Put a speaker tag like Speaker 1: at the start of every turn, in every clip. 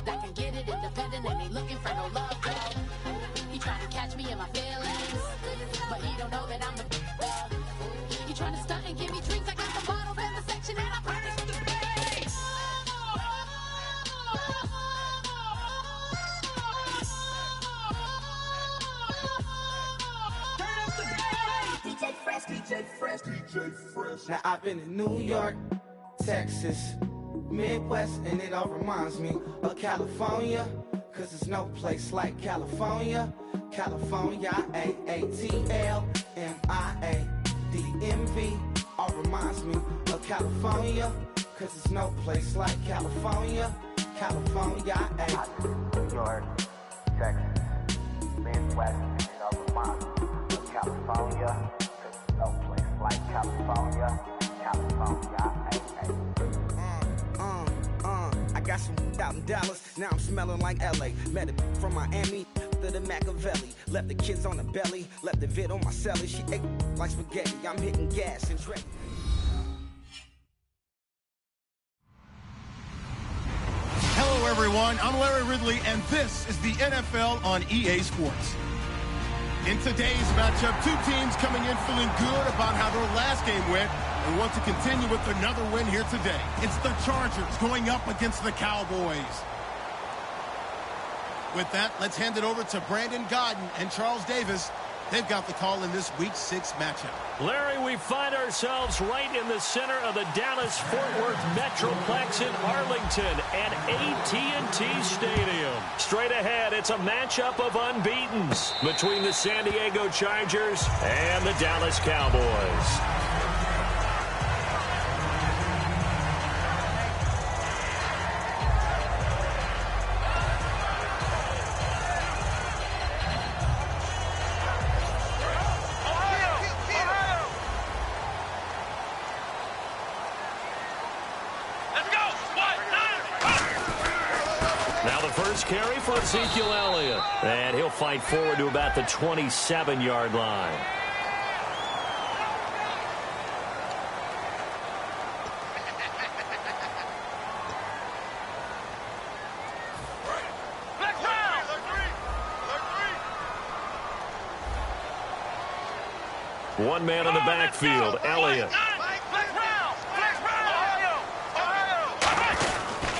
Speaker 1: that can get it independent and ain't looking for no love, girl. He trying to catch me in my feelings, but he don't know that I'm the dog. He trying to stunt and give me drinks. I got the bottles in the section and I promise to the base.
Speaker 2: DJ Fresh, DJ Fresh, DJ Fresh.
Speaker 3: Now I've been in New York, Texas, Midwest, and it all reminds me of California, cause there's no place like California. California, AATLMIA-DMV, all reminds me of California, cause there's no place like California. California,
Speaker 4: New York, Texas, Midwest, and it all reminds me of California, cause there's no place like California. California,
Speaker 3: I got some out in Dallas, now I'm smelling like LA. Met it from Miami to the Machiavelli. Left the kids on the belly, left the vid on my celly. She ate like spaghetti, I'm hitting gas and Drake.
Speaker 5: Hello everyone, I'm Larry Ridley and this is the NFL on EA Sports. In today's matchup, two teams coming in feeling good about how their last game went and want to continue with another win here today. It's the Chargers going up against the Cowboys. With that, let's hand it over to Brandon Godden and Charles Davis. They've got the call in this Week 6 matchup.
Speaker 6: Larry, we find ourselves right in the center of the Dallas-Fort Worth Metroplex in Arlington at AT&T Stadium. Straight ahead, it's a matchup of unbeatens between the San Diego Chargers and the Dallas Cowboys. Carry for Ezekiel Elliott, and he'll fight forward to about the 27-yard line. One man in the backfield, Elliott.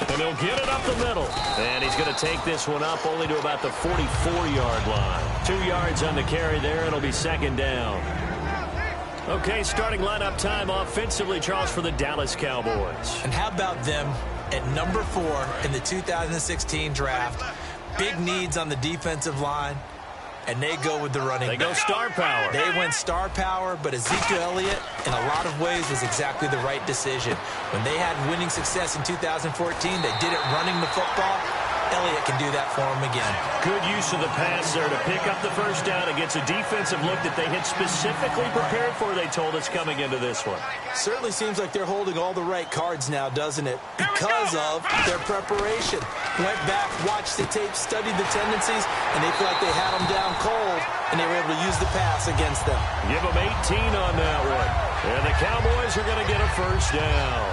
Speaker 6: And he'll get it up the middle. And he's going to take this one up only to about the 44-yard line. 2 yards on the carry there. It'll be second down. Okay, starting lineup time offensively, Charles, for the Dallas Cowboys.
Speaker 7: And how about them at number 4 in the 2016 draft? Big needs on the defensive line. And they go with the running back.
Speaker 6: They go star power.
Speaker 7: They went star power, but Ezekiel Elliott, in a lot of ways, was exactly the right decision. When they had winning success in 2014, they did it running the football. Elliott can do that for him again.
Speaker 6: Good use of the pass there to pick up the first down against a defensive look that they had specifically prepared for, they told us, coming into this one.
Speaker 7: Certainly seems like they're holding all the right cards now, doesn't it? Because of their preparation. Went back, watched the tape, studied the tendencies, and they feel like they had them down cold, and they were able to use the pass against them.
Speaker 6: Give them 18 on that one. And the Cowboys are going to get a first down.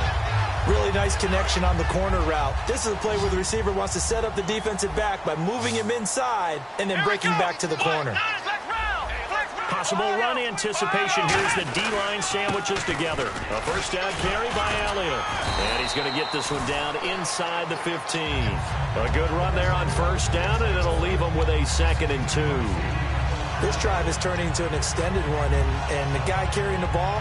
Speaker 7: Really nice connection on the corner route. This is a play where the receiver wants to set up the defensive back by moving him inside and then breaking back to the corner.
Speaker 6: Possible run anticipation. Here's the D-line sandwiches together. A first down carry by Elliott. And he's going to get this one down inside the 15. A good run there on first down, and it'll leave him with a 2nd and 2.
Speaker 7: This drive is turning into an extended one, and the guy carrying the ball,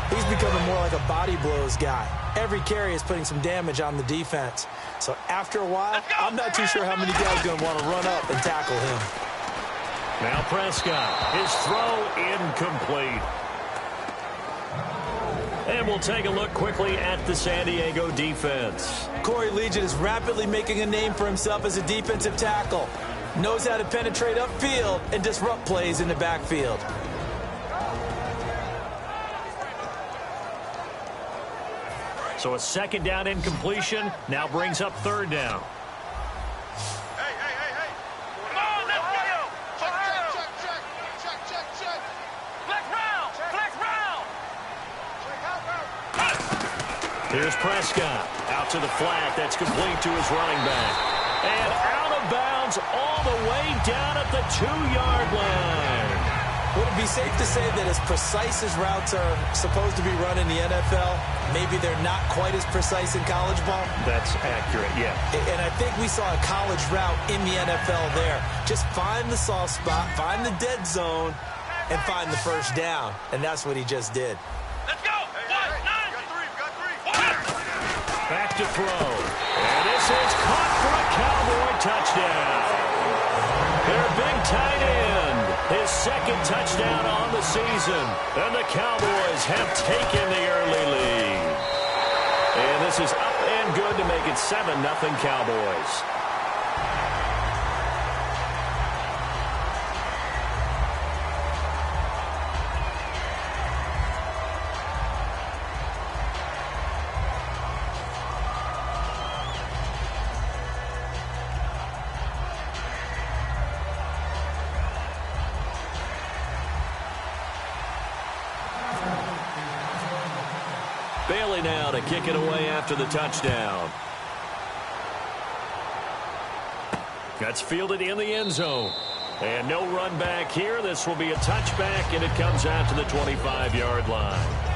Speaker 7: he's becoming more like a body blows guy. Every carry is putting some damage on the defense. So after a while, I'm not too sure how many guys are going to want to run up and tackle him.
Speaker 6: Now Prescott, his throw incomplete. And we'll take a look quickly at the San Diego defense.
Speaker 7: Corey Legion is rapidly making a name for himself as a defensive tackle. Knows how to penetrate upfield and disrupt plays in the backfield.
Speaker 6: So a 2nd down incompletion now brings up 3rd down.
Speaker 8: Hey. Come on, let's go. Check. Flex round.
Speaker 6: Here's Prescott out to the flat. That's complete to his running back. is all the way down at the 2-yard line.
Speaker 7: Would it be safe to say that as precise as routes are supposed to be run in the NFL, maybe they're not quite as precise in college ball?
Speaker 6: That's accurate, yeah.
Speaker 7: And I think we saw a college route in the NFL there. Just find the soft spot, find the dead zone, and find the first down. And that's what he just did.
Speaker 8: Let's go.
Speaker 6: Back to throw. And this is caught for a Cowboy touchdown. Their big tight end. His second touchdown on the season. And the Cowboys have taken the early lead. And this is up and good to make it 7-0 Cowboys. Bailey now to kick it away after the touchdown. That's fielded in the end zone. And no run back here. This will be a touchback, and it comes out to the 25-yard line.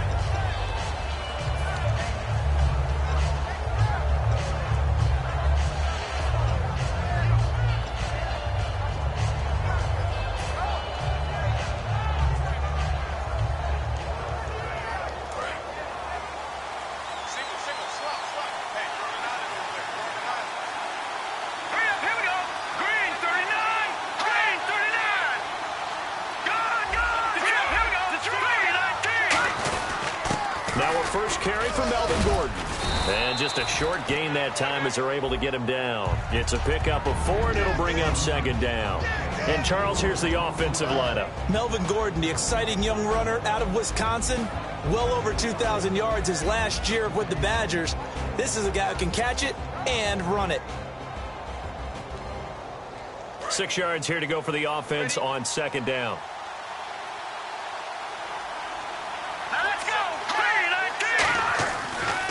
Speaker 6: First carry for Melvin Gordon. And just a short gain that time as they're able to get him down. It's a pickup of 4, and it'll bring up second down. And, Charles, here's the offensive lineup.
Speaker 7: Melvin Gordon, the exciting young runner out of Wisconsin. Well over 2,000 yards his last year with the Badgers. This is a guy who can catch it and run it.
Speaker 6: 6 yards here to go for the offense on second down.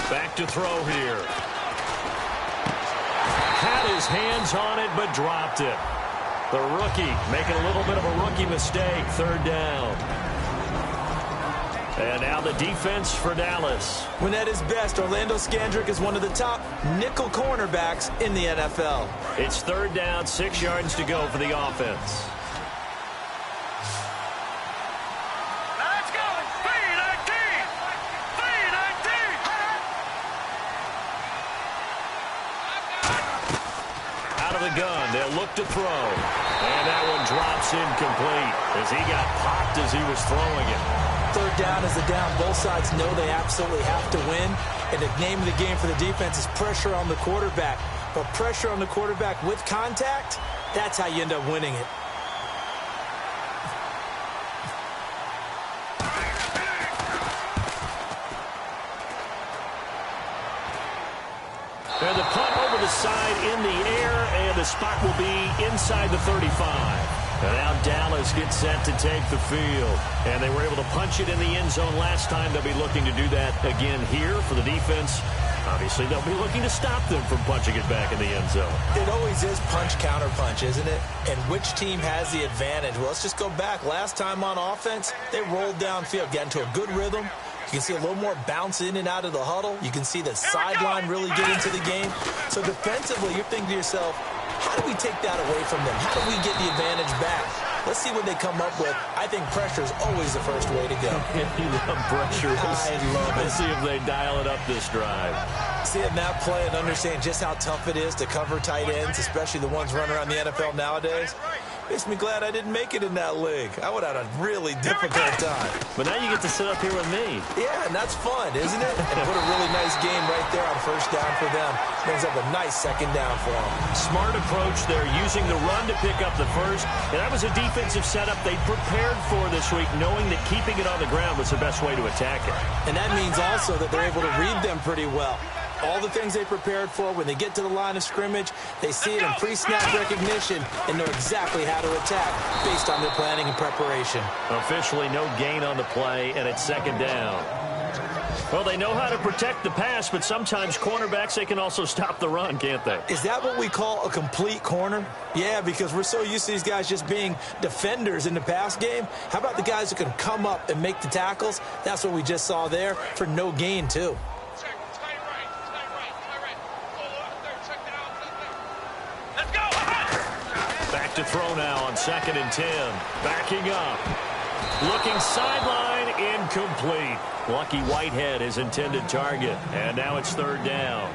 Speaker 6: Back to throw here. Had his hands on it, but dropped it. The rookie making a little bit of a rookie mistake. Third down. And now the defense for Dallas.
Speaker 7: When at his best, Orlando Scandrick is one of the top nickel cornerbacks in the NFL.
Speaker 6: It's third down, 6 yards to go for the offense. Gun. They'll look to throw. And that one drops incomplete as he got popped as he was throwing it.
Speaker 7: Third down is the down. Both sides know they absolutely have to win. And the name of the game for the defense is pressure on the quarterback. But pressure on the quarterback with contact, that's how you end up winning it.
Speaker 6: And the punt over the side in the air, and the spot will be inside the 35. And now Dallas gets set to take the field. And they were able to punch it in the end zone last time. They'll be looking to do that again here for the defense. Obviously, they'll be looking to stop them from punching it back in the end zone.
Speaker 7: It always is punch-counter-punch, isn't it? And which team has the advantage? Well, let's just go back. Last time on offense, they rolled downfield, got into a good rhythm. You can see a little more bounce in and out of the huddle. You can see the sideline really get into the game. So defensively, you're thinking to yourself, how do we take that away from them? How do we get the advantage back? Let's see what they come up with. I think pressure is always the first way to go.
Speaker 6: You love pressure.
Speaker 7: I love it.
Speaker 6: Let's see if they dial it up this drive.
Speaker 7: Seeing that play and understand just how tough it is to cover tight ends, especially the ones running around the NFL nowadays, makes me glad I didn't make it in that league. I would have had a really difficult time.
Speaker 6: But now you get to sit up here with me.
Speaker 7: Yeah, and that's fun, isn't it? And put a really nice game right there on first down for them. Brings up a nice second down for them.
Speaker 6: Smart approach there, using the run to pick up the first. And that was a defensive setup they prepared for this week, knowing that keeping it on the ground was the best way to attack it.
Speaker 7: And that means also that they're able to read them pretty well. All the things they prepared for, when they get to the line of scrimmage, they see it in pre-snap recognition and know exactly how to attack based on their planning and preparation.
Speaker 6: Officially no gain on the play, and it's second down. Well, they know how to protect the pass, but sometimes cornerbacks, they can also stop the run, can't they?
Speaker 7: Is that what we call a complete corner? Yeah, because we're so used to these guys just being defenders in the pass game. How about the guys who can come up and make the tackles? That's what we just saw there for no gain, too.
Speaker 6: Back to throw now on 2nd and 10. Backing up. Looking sideline, incomplete. Lucky Whitehead, his intended target. And now it's 3rd down.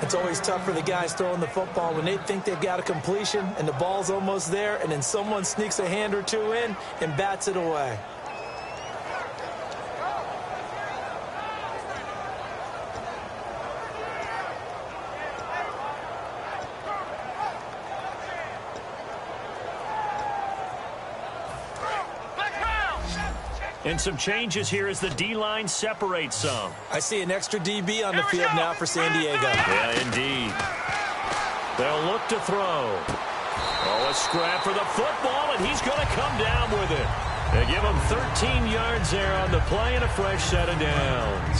Speaker 7: It's always tough for the guys throwing the football when they think they've got a completion and the ball's almost there, and then someone sneaks a hand or two in and bats it away.
Speaker 6: And some changes here as the D-line separates some.
Speaker 7: I see an extra DB on the field now for San Diego.
Speaker 6: Yeah, indeed. They'll look to throw. Oh, a scrap for the football, and he's going to come down with it. They give him 13 yards there on the play and a fresh set of downs.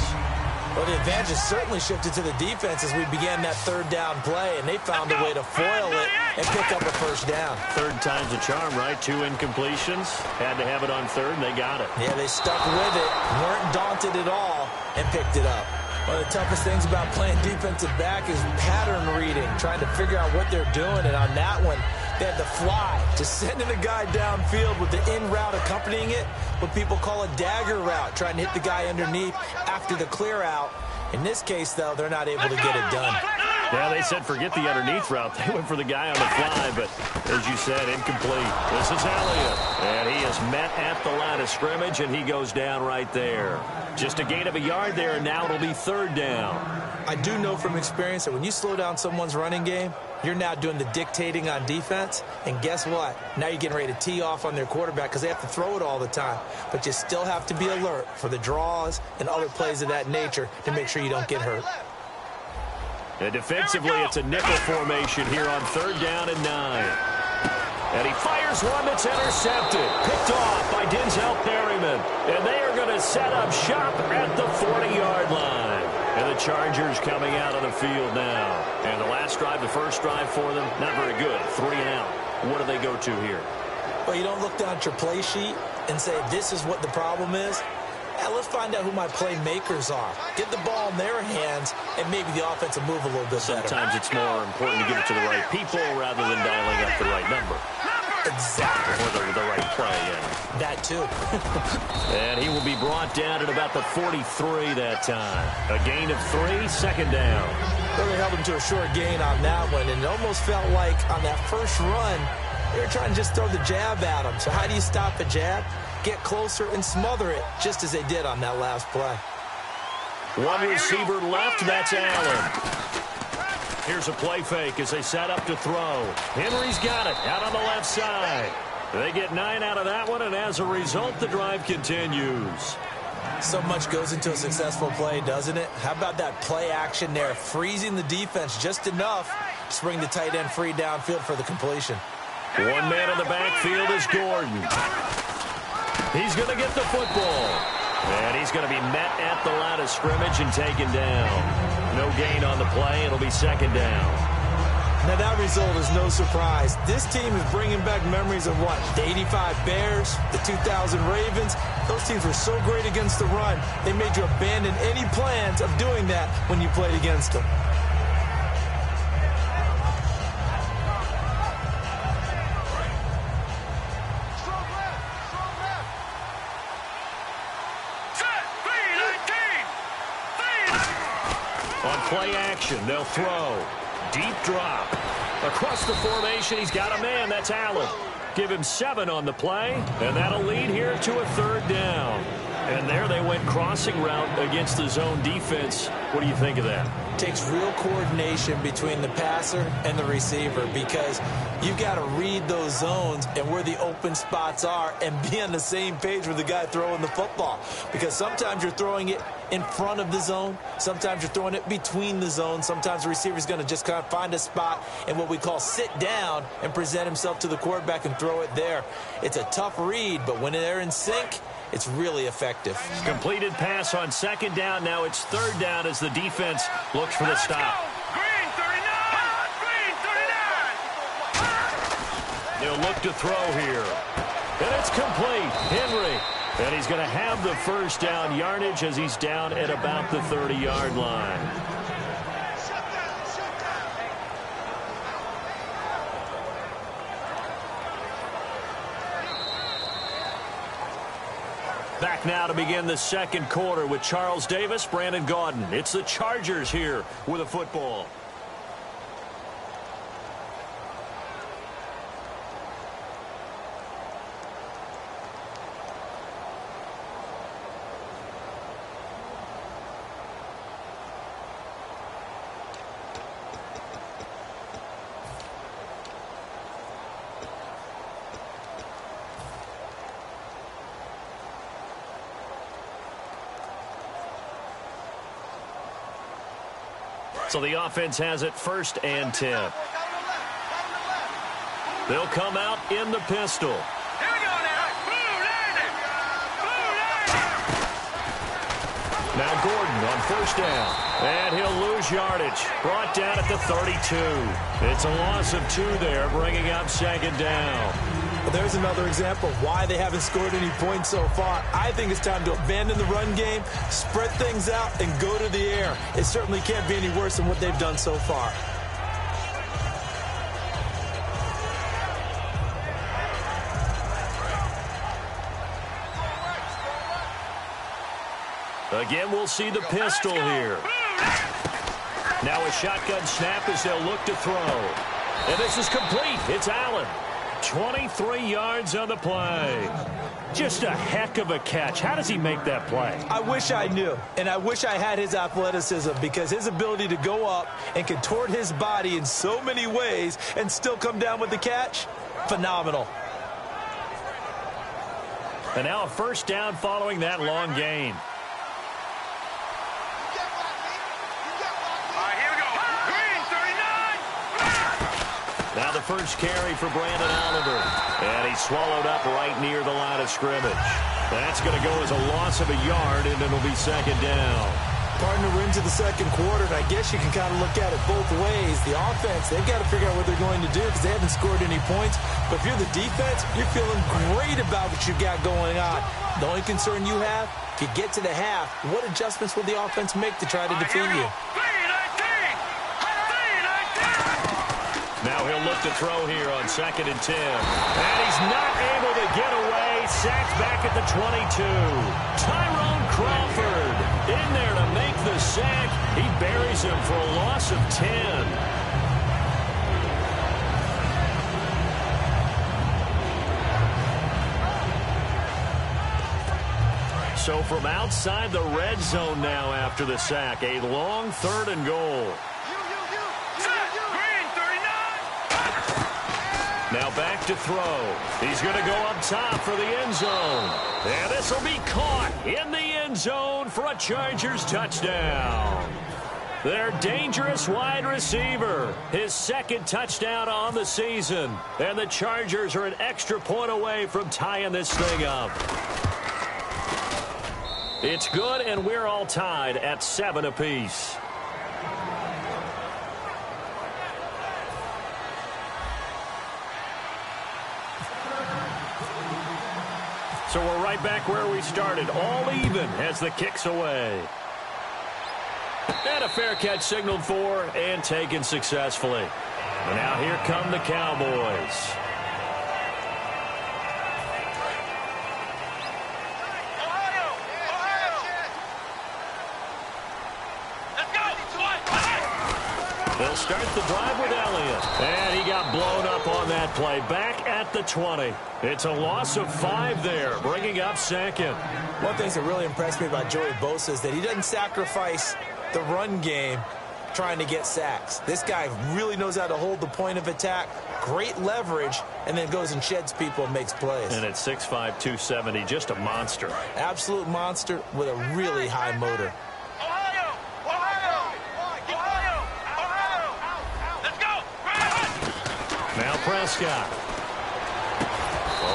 Speaker 7: Well, the advantage has certainly shifted to the defense as we began that 3rd down play, and they found a way to foil it and pick up a 1st down.
Speaker 6: 3rd time's a charm, right? 2 incompletions. Had to have it on 3rd, and they got it.
Speaker 7: Yeah, they stuck with it, weren't daunted at all, and picked it up. One of the toughest things about playing defensive back is pattern reading, trying to figure out what they're doing, and on that one, they had to fly, just sending a guy downfield with the in route accompanying it, what people call a dagger route, trying to hit the guy underneath after the clear out. In this case, though, they're not able to get it done.
Speaker 6: Yeah, they said forget the underneath route. They went for the guy on the fly, but as you said, incomplete. This is Elliott, and he is met at the line of scrimmage, and he goes down right there. Just a gain of a yard there, and now it'll be 3rd down.
Speaker 7: I do know from experience that when you slow down someone's running game, you're now doing the dictating on defense, and guess what? Now you're getting ready to tee off on their quarterback because they have to throw it all the time. But you still have to be alert for the draws and other plays of that nature to make sure you don't get hurt.
Speaker 6: And defensively, it's a nickel formation here on 3rd down and 9. And he fires one that's intercepted. Picked off by Denzel Perryman. And they are going to set up shop at the 40-yard line. And the Chargers coming out of the field now. And the last drive, the first drive for them, not very good. 3 and out. What do they go to here?
Speaker 7: Well, you don't look down at your play sheet and say, this is what the problem is. Yeah, let's find out who my playmakers are. Get the ball in their hands, and maybe the offense will move a little bit better.
Speaker 6: Sometimes it's more important to get it to the right people rather than dialing up the right number.
Speaker 7: Exactly.
Speaker 6: Or the right play, yeah.
Speaker 7: That, too.
Speaker 6: And he will be brought down at about the 43 that time. A gain of 3, 2nd down.
Speaker 7: Well, they held him to a short gain on that one, and it almost felt like on that first run, they were trying to just throw the jab at him. So how do you stop a jab? Get closer and smother it, just as they did on that last play.
Speaker 6: One receiver left, that's Allen. Here's a play fake as they set up to throw. Henry's got it out on the left side. They get 9 out of that one, and as a result, the drive continues.
Speaker 7: So much goes into a successful play, doesn't it? How about that play action there, freezing the defense just enough to bring the tight end free downfield for the completion.
Speaker 6: One man in the backfield is Gordon. He's going to get the football. And he's going to be met at the line of scrimmage and taken down. No gain on the play. It'll be 2nd down.
Speaker 7: Now, that result is no surprise. This team is bringing back memories of what? The 85 Bears, the 2000 Ravens. Those teams were so great against the run, they made you abandon any plans of doing that when you played against them.
Speaker 6: Play action, they'll throw. Deep drop. Across the formation, he's got a man, that's Allen. Give him 7 on the play, and that'll lead here to a 3rd down. And there they went crossing route against the zone defense. What do you think of that?
Speaker 7: It takes real coordination between the passer and the receiver because you've got to read those zones and where the open spots are and be on the same page with the guy throwing the football. Because sometimes you're throwing it in front of the zone. Sometimes you're throwing it between the zones. Sometimes the receiver's going to just kind of find a spot and what we call sit down and present himself to the quarterback and throw it there. It's a tough read, but when they're in sync, it's really effective.
Speaker 6: Completed pass on second down. Now it's third down as the defense looks for the stop.
Speaker 8: Green 39! Green 39!
Speaker 6: They'll look to throw here. And it's complete. Henry. And he's going to have the first down yardage as he's down at about the 30-yard line. Back now to begin the second quarter with Charles Davis, Brandon Gaudin. It's the Chargers here with a football. So the offense has it 1st and 10. They'll come out in the pistol.
Speaker 8: Here we go now.
Speaker 6: Now Gordon on 1st down. And he'll lose yardage. Brought down at the 32. It's a loss of 2 there, bringing up 2nd down.
Speaker 7: Well, there's another example of why they haven't scored any points so far. I think it's time to abandon the run game, spread things out, and go to the air. It certainly can't be any worse than what they've done so far.
Speaker 6: Again, we'll see the pistol here. Now a shotgun snap as they'll look to throw. And this is complete. It's Allen. 23 yards on the play. Just a heck of a catch. How does he make that play?
Speaker 7: I wish I knew, and I wish I had his athleticism, because his ability to go up and contort his body in so many ways and still come down with the catch, phenomenal.
Speaker 6: And now a 1st down following that long gain. Now the first carry for Brandon Oliver. And he's swallowed up right near the line of scrimmage. That's going to go as a loss of a yard, and it'll be 2nd down.
Speaker 7: Partner, we're into the second quarter, and I guess you can kind of look at it both ways. The offense, they've got to figure out what they're going to do because they haven't scored any points. But if you're the defense, you're feeling great about what you got going on. The only concern you have, if you get to the half, what adjustments will the offense make to try to defeat you?
Speaker 6: Now he'll look to throw here on 2nd and 10. And he's not able to get away. Sacked back at the 22. Tyrone Crawford in there to make the sack. He buries him for a loss of 10. So from outside the red zone now after the sack, a long 3rd and goal. Now back to throw. He's going to go up top for the end zone. And this will be caught in the end zone for a Chargers touchdown. Their dangerous wide receiver. His 2nd touchdown on the season. And the Chargers are an extra point away from tying this thing up. It's good, and we're all tied at 7 apiece. So we're right back where we started, all even as the kick's away. And a fair catch signaled for and taken successfully. And now here come the Cowboys. They'll start the drive with Elliott. And he got blown up on that play. Back at the 20. It's a loss of 5 there, bringing up 2nd.
Speaker 7: One thing that really impressed me about Joey Bosa is that he doesn't sacrifice the run game trying to get sacks. This guy really knows how to hold the point of attack, great leverage, and then goes and sheds people and makes plays.
Speaker 6: And at 6'5", 270, just a monster.
Speaker 7: Absolute monster with a really high motor.
Speaker 6: Now Prescott.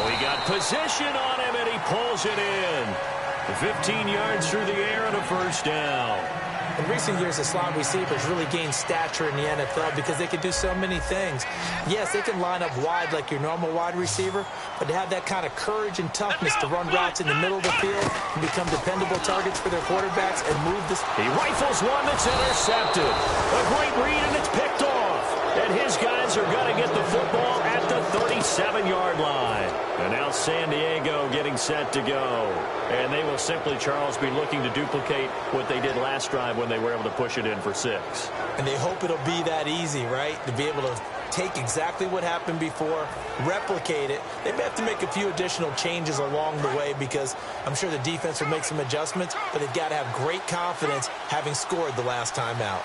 Speaker 6: Oh, he got position on him, and he pulls it in. 15 yards through the air and a first down.
Speaker 7: In recent years, the slot receivers really gained stature in the NFL because they can do so many things. Yes, they can line up wide like your normal wide receiver, but to have that kind of courage and toughness to run routes in the middle of the field and become dependable targets for their quarterbacks and move this.
Speaker 6: He rifles one that's intercepted. A great read, and it's picked off. And his guys are going to get the football at the 37-yard line. And now San Diego getting set to go. And they will simply, Charles, be looking to duplicate what they did last drive when they were able to push it in for 6.
Speaker 7: And they hope it'll be that easy, right? To be able to take exactly what happened before, replicate it. They may have to make a few additional changes along the way because I'm sure the defense will make some adjustments, but they've got to have great confidence having scored the last time out.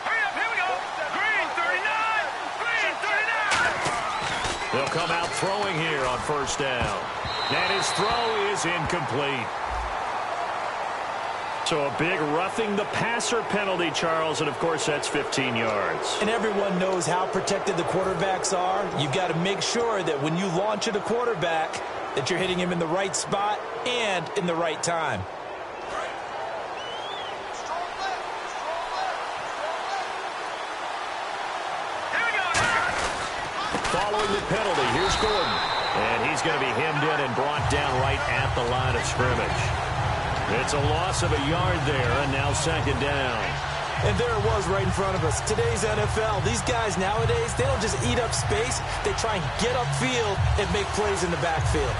Speaker 6: They'll come out throwing here on first down. And his throw is incomplete. So a big roughing the passer penalty, Charles, and of course that's 15 yards.
Speaker 7: And everyone knows how protected the quarterbacks are. You've got to make sure that when you launch at a quarterback that you're hitting him in the right spot and in the right time.
Speaker 6: Following the penalty, here's Gordon. And he's going to be hemmed in and brought down right at the line of scrimmage. It's a loss of a yard there, and now second down.
Speaker 7: And there it was right in front of us. Today's NFL, these guys nowadays, they don't just eat up space. They try and get upfield and make plays in the backfield.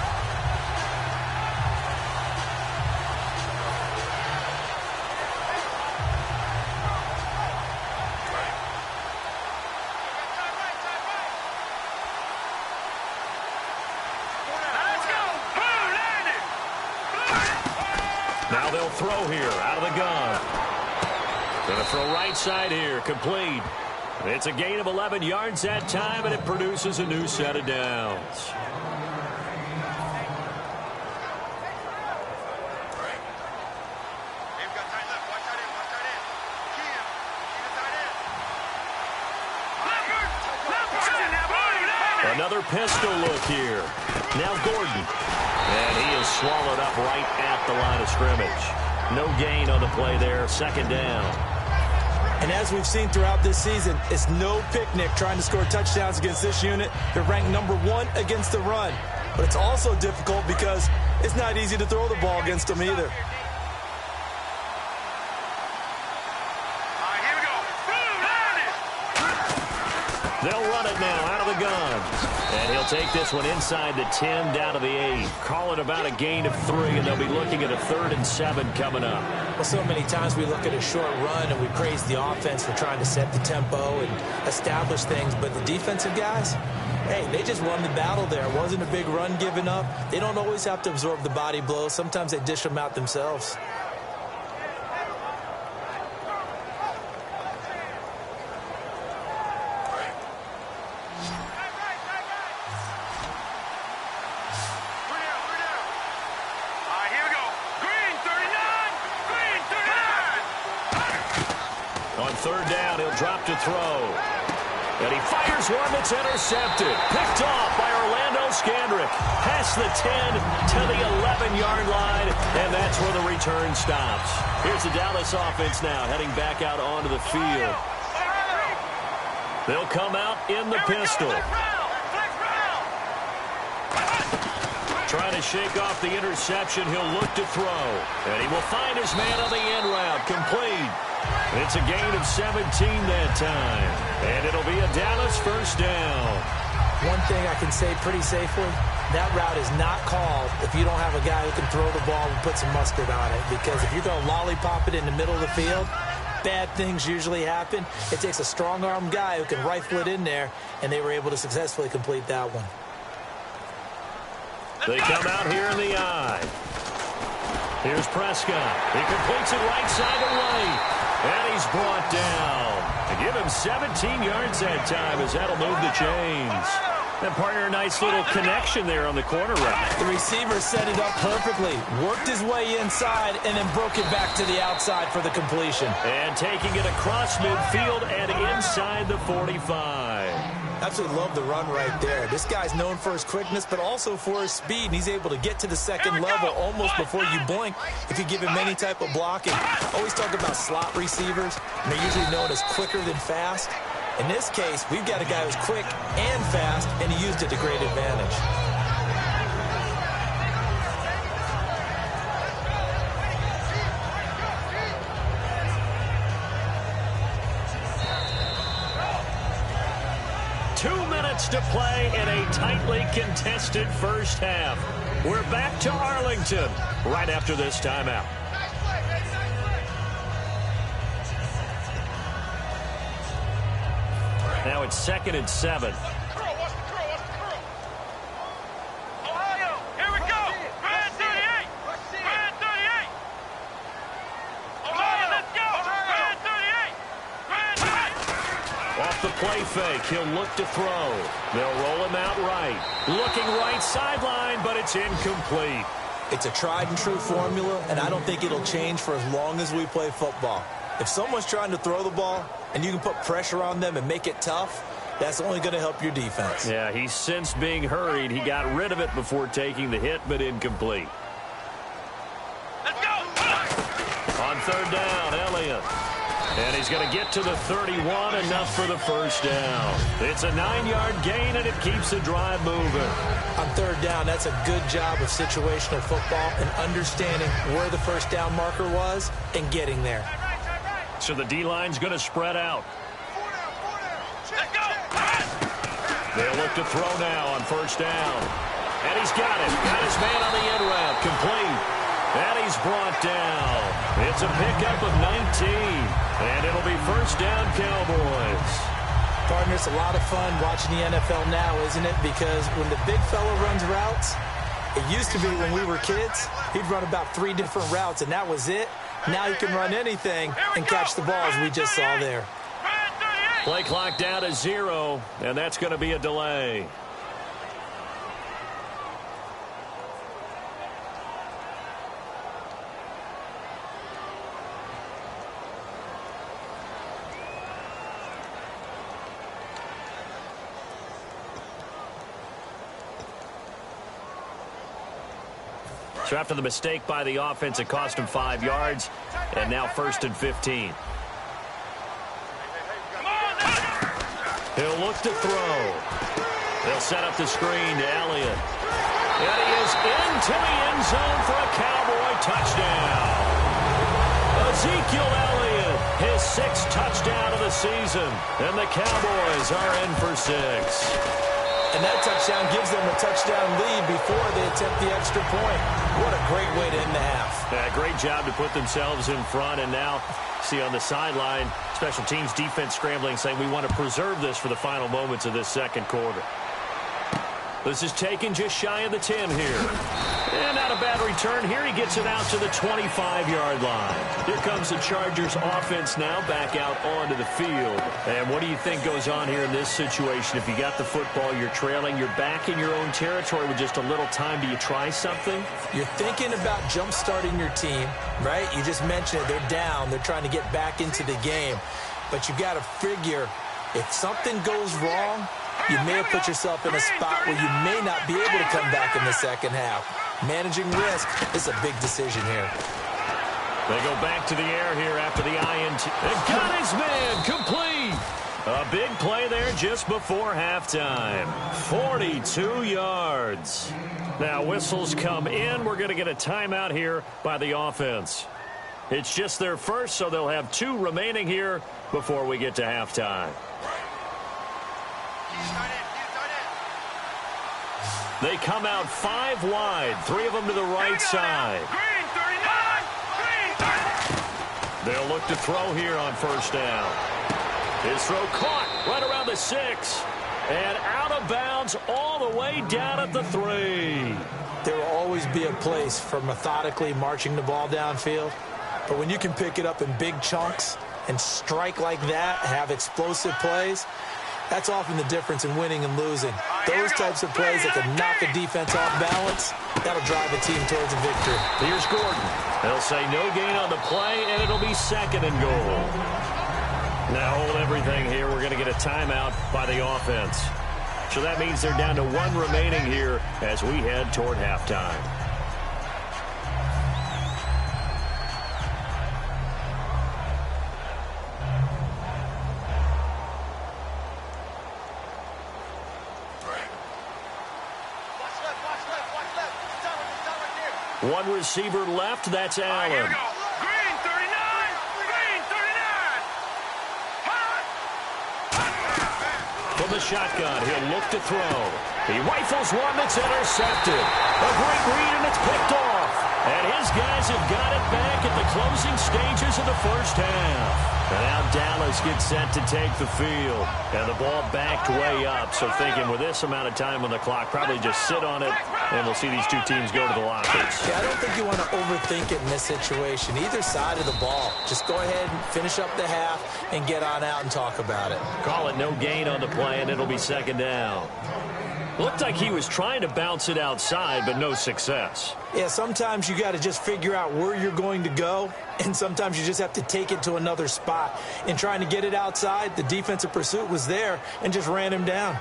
Speaker 6: Now they'll throw here out of the gun. Going to throw right side here, complete. It's a gain of 11 yards that time, and it produces a new set of downs. Another pistol look here. Now Gordon. And he is swallowed up right at the line of scrimmage. No gain on the play there. Second down.
Speaker 7: And as we've seen throughout this season, it's no picnic trying to score touchdowns against this unit. They're ranked #1 against the run. But it's also difficult because it's not easy to throw the ball against them either.
Speaker 6: They'll run it now out of the gun. And he'll take this one inside the 10 down to the 8. Call it about a gain of 3, and they'll be looking at a 3rd and 7 coming up.
Speaker 7: Well, so many times we look at a short run and we praise the offense for trying to set the tempo and establish things. But the defensive guys, hey, they just won the battle there. It wasn't a big run given up. They don't always have to absorb the body blows. Sometimes they dish them out themselves.
Speaker 6: On 3rd down, he'll drop to throw. And he fires one that's intercepted. Picked off by Orlando Scandrick. Past the 10 to the 11-yard line, and that's where the return stops. Here's the Dallas offense now, heading back out onto the field. They'll come out in the pistol. Trying to shake off the interception, he'll look to throw. And he will find his man on the end route, complete. It's a gain of 17 that time. And it'll be a Dallas first down.
Speaker 7: One thing I can say pretty safely, that route is not called if you don't have a guy who can throw the ball and put some mustard on it. Because if you're going to lollipop it in the middle of the field, bad things usually happen. It takes a strong-arm guy who can rifle it in there, and they were able to successfully complete that one.
Speaker 6: They come out here in the eye. Here's Prescott. He completes it right side to right. And he's brought down. To give him 17 yards that time as that'll move the chains. And partner, a nice little connection there on the corner route.
Speaker 7: The receiver set it up perfectly. Worked his way inside and then broke it back to the outside for the completion.
Speaker 6: And taking it across midfield and inside the 45.
Speaker 7: Absolutely love the run right there. This guy's known for his quickness, but also for his speed, and he's able to get to the second level almost before you blink if you give him any type of blocking. Always talk about slot receivers, and they're usually known as quicker than fast. In this case, we've got a guy who's quick and fast, and he used it to great advantage.
Speaker 6: To play in a tightly contested first half. We're back to Arlington right after this timeout. Now it's 2nd and 7. The play fake. He'll look to throw. They'll roll him out right. Looking right sideline, but it's incomplete.
Speaker 7: It's a tried and true formula, and I don't think it'll change for as long as we play football. If someone's trying to throw the ball and you can put pressure on them and make it tough, that's only going to help your defense.
Speaker 6: Yeah, he's sensed being hurried. He got rid of it before taking the hit, but incomplete.
Speaker 8: Let's go!
Speaker 6: On 3rd down, Elliott. And he's going to get to the 31, enough for the first down. It's a 9-yard gain, and it keeps the drive moving.
Speaker 7: On 3rd down, that's a good job of situational football and understanding where the first down marker was and getting there.
Speaker 6: So the D-line's going to spread out.
Speaker 8: Let's go!
Speaker 6: They'll look to throw now on 1st down. And he's got it. Got his man on the end route. Complete. And he's brought down. It's a pickup of 19. And it'll be 1st down, Cowboys.
Speaker 7: Partner, it's a lot of fun watching the NFL now, isn't it? Because when the big fella runs routes, it used to be when we were kids, he'd run about 3 different routes, and that was it. Now he can run anything and catch the balls we just saw there.
Speaker 6: Play clock down to 0, and that's going to be a delay. So after the mistake by the offense, it cost him 5 yards, and now 1st and 15. He'll look to throw. They'll set up the screen to Elliott. And he is into the end zone for a Cowboy touchdown. Ezekiel Elliott, his 6th touchdown of the season, and the Cowboys are in for 6.
Speaker 7: And that touchdown gives them a touchdown lead before they attempt the extra point. What a great way to end the half.
Speaker 6: Yeah, great job to put themselves in front. And now, see on the sideline, special teams defense scrambling, saying we want to preserve this for the final moments of this 2nd quarter. This is taken just shy of the 10 here. And not a bad return here. He gets it out to the 25-yard line. Here comes the Chargers offense now back out onto the field. And what do you think goes on here in this situation? If you got the football, you're trailing, you're back in your own territory with just a little time. Do you try something?
Speaker 7: You're thinking about jump-starting your team, right? You just mentioned it. They're down. They're trying to get back into the game. But you got to figure if something goes wrong, you may have put yourself in a spot where you may not be able to come back in the second half. Managing risk is a big decision here.
Speaker 6: They go back to the air here after the INT. And got his man complete. A big play there just before halftime. 42 yards. Now whistles come in. We're going to get a timeout here by the offense. It's just their first, so they'll have 2 remaining here before we get to halftime. They come out 5 wide, 3 of them to the right side. They'll look to throw here on 1st down. His throw caught right around the 6. And out of bounds all the way down at the 3.
Speaker 7: There will always be a place for methodically marching the ball downfield. But when you can pick it up in big chunks and strike like that, have explosive plays, that's often the difference in winning and losing. Those types of plays that can knock a defense off balance, that'll drive a team towards a victory.
Speaker 6: Here's Gordon. They'll say no gain on the play, and it'll be 2nd and goal. Now hold everything here. We're going to get a timeout by the offense. So that means they're down to 1 remaining here as we head toward halftime. One receiver left. That's Allen.
Speaker 8: Here we go. Green 39. Green 39.
Speaker 6: From the shotgun, he'll look to throw. He rifles one that's intercepted. A great read, and it's picked off. And his guys have got it back at the closing stages of the first half. And now Dallas gets set to take the field. And the ball backed way up. So thinking with this amount of time on the clock, probably just sit on it, and we'll see these two teams go to the lockers.
Speaker 7: Yeah, I don't think you want to overthink it in this situation. Either side of the ball. Just go ahead and finish up the half and get on out and talk about it.
Speaker 6: Call it no gain on the play, and it'll be second down. Looked like he was trying to bounce it outside, but no success.
Speaker 7: Yeah, sometimes you got to just figure out where you're going to go, and sometimes you just have to take it to another spot. In trying to get it outside, the defensive pursuit was there and just ran him down.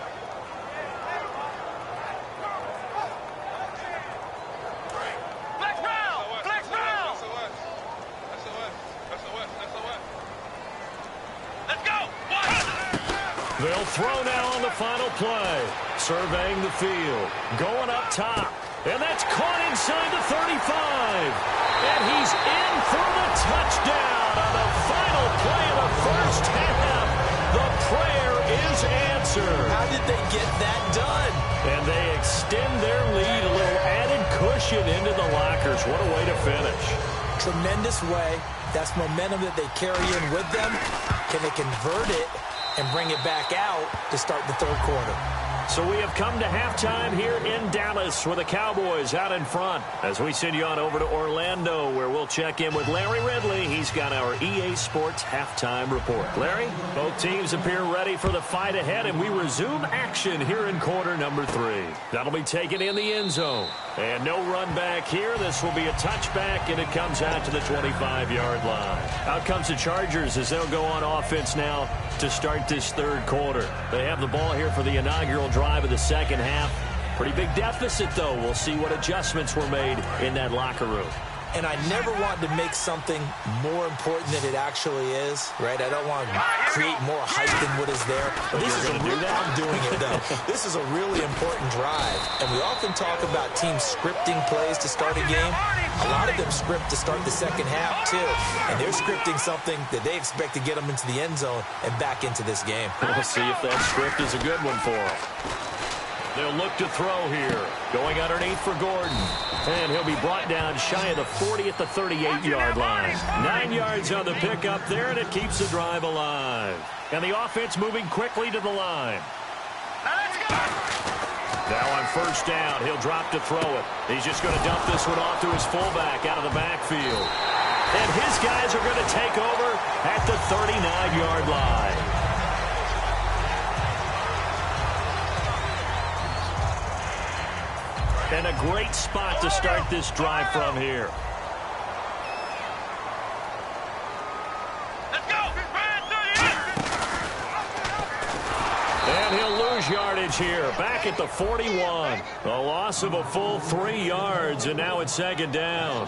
Speaker 6: They'll throw now on the final play. Surveying the field. Going up top. And that's caught inside the 35. And he's in for the touchdown on the final play of the first half. The prayer is answered.
Speaker 7: How did they get that done?
Speaker 6: And they extend their lead, a little added cushion into the lockers. What a way to finish.
Speaker 7: Tremendous way. That's momentum that they carry in with them. Can they convert it and bring it back out to start the third quarter?
Speaker 6: So we have come to halftime here in Dallas with the Cowboys out in front as we send you on over to Orlando where we'll check in with Larry Ridley. He's got our EA Sports halftime report. Larry, both teams appear ready for the fight ahead, and we resume action here in quarter number 3. That'll be taken in the end zone. And no run back here. This will be a touchback, and it comes out to the 25-yard line. Out comes the Chargers as they'll go on offense now to start this third quarter. They have the ball here for the inaugural drive of the second half. Pretty big deficit, though. We'll see what adjustments were made in that locker room.
Speaker 7: And I never want to make something more important than it actually is, right? I don't want to create more hype than what is there. But this is I'm doing it, though. This is a really important drive. And we often talk about teams scripting plays to start a game. A lot of them script to start the second half, too. And they're scripting something that they expect to get them into the end zone and back into this game.
Speaker 6: We'll see if that script is a good one for them. They'll look to throw here. Going underneath for Gordon. And he'll be brought down shy of the 40 at the 38-yard line. 9 yards on the pickup there, and it keeps the drive alive. And the offense moving quickly to the line. Now on first down, he'll drop to throw it. He's just going to dump this one off to his fullback out of the backfield. And his guys are going to take over at the 39-yard line. And a great spot to start this drive from here.
Speaker 8: Let's go.
Speaker 6: And he'll lose yardage here. Back at the 41. A loss of a full 3 yards, and now it's second down.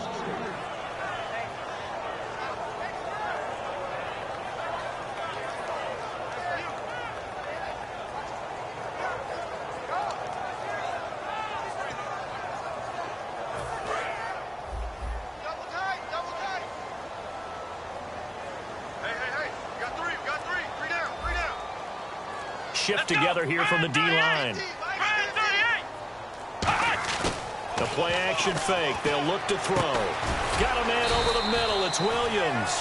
Speaker 6: Shift together here from the D-line. The play action fake. They'll look to throw. Got a man over the middle. It's Williams.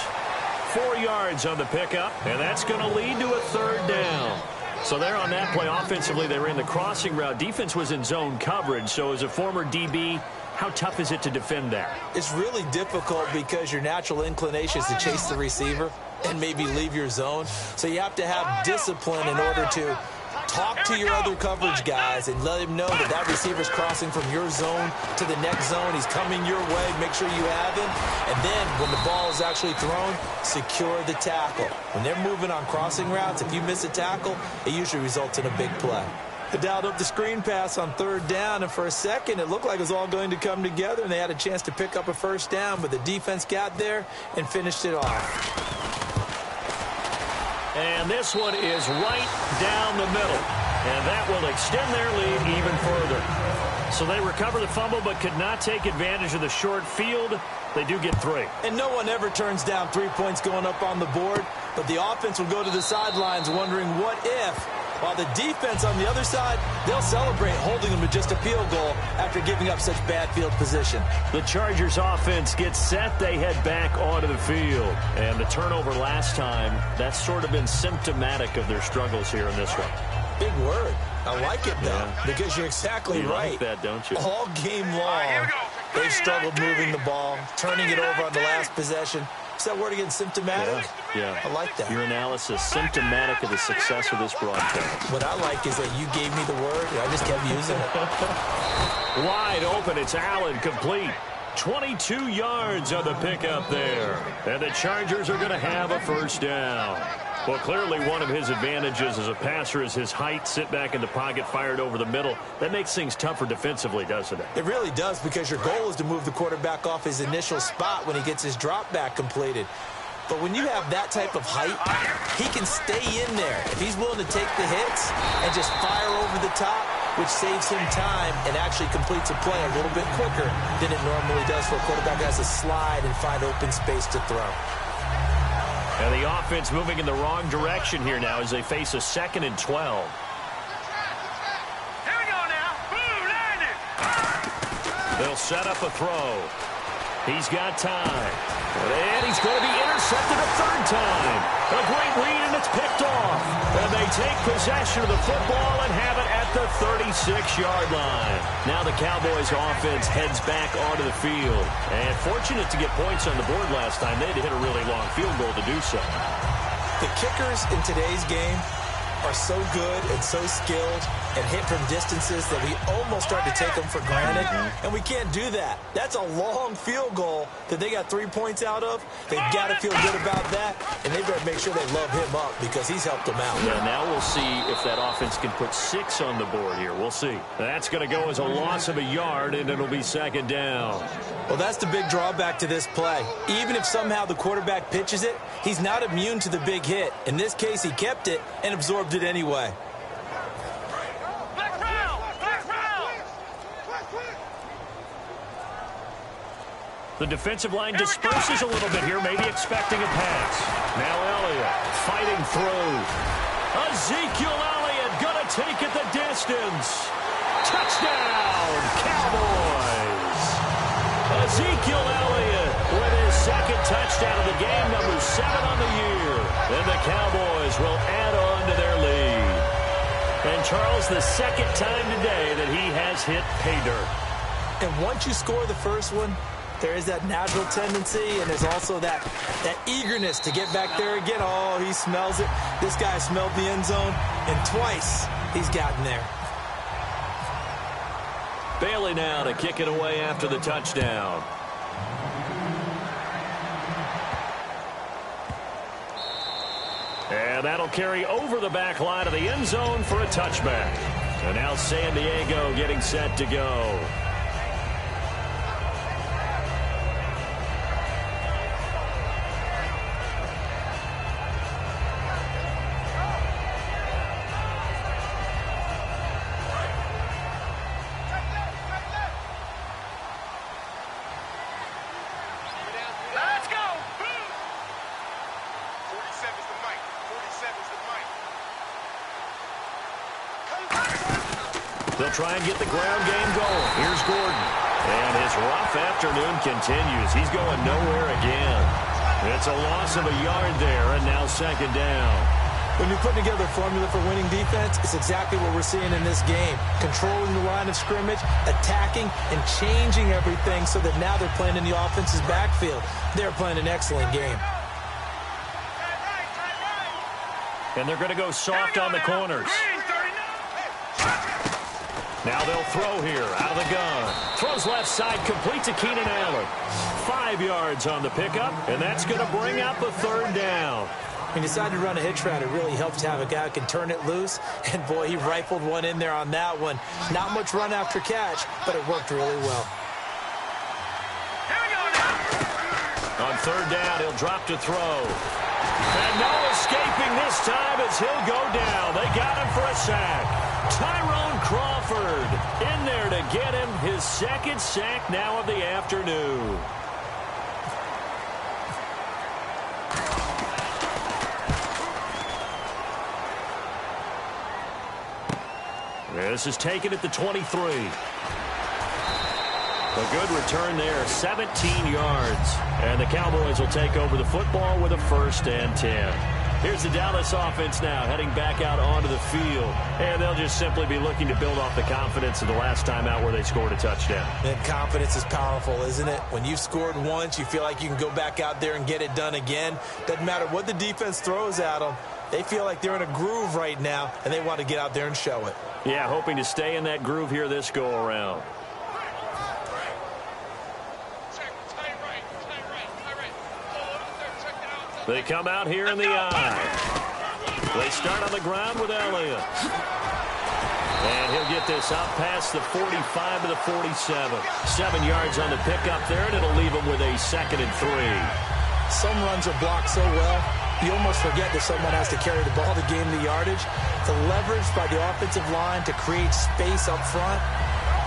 Speaker 6: 4 yards on the pickup, and that's going to lead to a third down. So there on that play, offensively, they ran the crossing route. Defense was in zone coverage, so as a former DB, how tough is it to defend that?
Speaker 7: It's really difficult because your natural inclination is to chase the receiver and maybe leave your zone. So you have to have discipline in order to talk to your other coverage guys and let him know that that receiver's crossing from your zone to the next zone. He's coming your way. Make sure you have him. And then when the ball is actually thrown, secure the tackle. When they're moving on crossing routes, if you miss a tackle, it usually results in a big play. They dialed up the screen pass on 3rd down, and for a second it looked like it was all going to come together, and they had a chance to pick up a 1st down, but the defense got there and finished it off.
Speaker 6: And this one is right down the middle, and that will extend their lead even further. So they recover the fumble but could not take advantage of the short field. They do get 3.
Speaker 7: And no one ever turns down 3 points going up on the board, but the offense will go to the sidelines wondering what if. While the defense on the other side, they'll celebrate holding them to just a field goal after giving up such bad field position.
Speaker 6: The Chargers offense gets set. They head back onto the field. And the turnover last time, that's sort of been symptomatic of their struggles here in this one.
Speaker 7: Big word. I like it, though, because you're exactly right.
Speaker 6: You like that, don't you?
Speaker 7: All game long, they've struggled moving the ball, turning it over on the last possession. Is that word again, symptomatic?
Speaker 6: Yeah.
Speaker 7: I like that.
Speaker 6: Your analysis, symptomatic of the success of this broadcast.
Speaker 7: What I like is that you gave me the word, and I just kept using it.
Speaker 6: Wide open, it's Allen, complete. 22 yards on the pickup there. And the Chargers are going to have a 1st down. Well, clearly one of his advantages as a passer is his height. Sit back in the pocket, fired over the middle. That makes things tougher defensively, doesn't it?
Speaker 7: It really does, because your goal is to move the quarterback off his initial spot when he gets his drop back completed. But when you have that type of height, he can stay in there. If he's willing to take the hits and just fire over the top, which saves him time and actually completes a play a little bit quicker than it normally does for a quarterback who has to slide and find open space to throw.
Speaker 6: And the offense moving in the wrong direction here now as they face a 2nd and 12.
Speaker 8: Here we go now. Boom, landed.
Speaker 6: They'll set up a throw. He's got time. And he's going to be intercepted a 3rd time. A great read, and it's picked off. And they take possession of the football and have it at the 36-yard line. Now the Cowboys offense heads back onto the field. And fortunate to get points on the board last time. They had to hit a really long field goal to do so.
Speaker 7: The kickers in today's game are so good and so skilled and hit from distances that we almost start to take them for granted, and we can't do that. That's a long field goal that they got 3 points out of. They've got to feel good about that, and they better make sure they love him up because he's helped them out.
Speaker 6: Yeah, now we'll see if that offense can put 6 on the board here. We'll see. That's going to go as a loss of a yard, and it'll be 2nd down.
Speaker 7: Well, that's the big drawback to this play. Even if somehow the quarterback pitches it, he's not immune to the big hit. In this case, he kept it and absorbed it anyway.
Speaker 6: The defensive line disperses a little bit here, maybe expecting a pass. Now Elliott fighting through. Ezekiel Elliott going to take it the distance. Touchdown, Cowboys. Ezekiel Elliott with his 2nd touchdown of the game, number 7 on the year. And the Cowboys will add on to their lead. And Charles, the 2nd time today that he has hit pay dirt.
Speaker 7: And once you score the first one, there is that natural tendency, and there's also that eagerness to get back there again. Oh, he smells it. This guy smelled the end zone, and twice he's gotten there.
Speaker 6: Bailey now to kick it away after the touchdown. And that'll carry over the back line of the end zone for a touchback. And now San Diego getting set to go. They'll try and get the ground game going. Here's Gordon. And his rough afternoon continues. He's going nowhere again. It's a loss of a yard there, and now 2nd down.
Speaker 7: When you put together a formula for winning defense, it's exactly what we're seeing in this game. Controlling the line of scrimmage, attacking, and changing everything so that now they're playing in the offense's backfield. They're playing an excellent game.
Speaker 6: And they're going to go soft on the corners. Now they'll throw here out of the gun. Throws left side, complete to Keenan Allen. 5 yards on the pickup, and that's going to bring out the third down.
Speaker 7: He decided to run a hitch route. It really helps to have a guy who can turn it loose. And, boy, he rifled one in there on that one. Not much run after catch, but it worked really well.
Speaker 6: On third down, he'll drop to throw. And no escaping this time as he'll go down. They got him for a sack. Tyrone Crawford in there to get him his second sack now of the afternoon. This is taken at the 23. A good return there, 17 yards. And the Cowboys will take over the football with a 1st and 10. Here's the Dallas offense now heading back out onto the field. And they'll just simply be looking to build off the confidence of the last time out where they scored a touchdown.
Speaker 7: And confidence is powerful, isn't it? When you've scored once, you feel like you can go back out there and get it done again. Doesn't matter what the defense throws at them. They feel like they're in a groove right now, and they want to get out there and show it.
Speaker 6: Yeah, hoping to stay in that groove here this go-around. They come out here in the eye. They start on the ground with Elliott. And he'll get this out past the 45 to the 47. 7 yards on the pickup there, and it'll leave him with a 2nd and 3.
Speaker 7: Some runs are blocked so well, you almost forget that someone has to carry the ball to gain the yardage. The leverage by the offensive line to create space up front,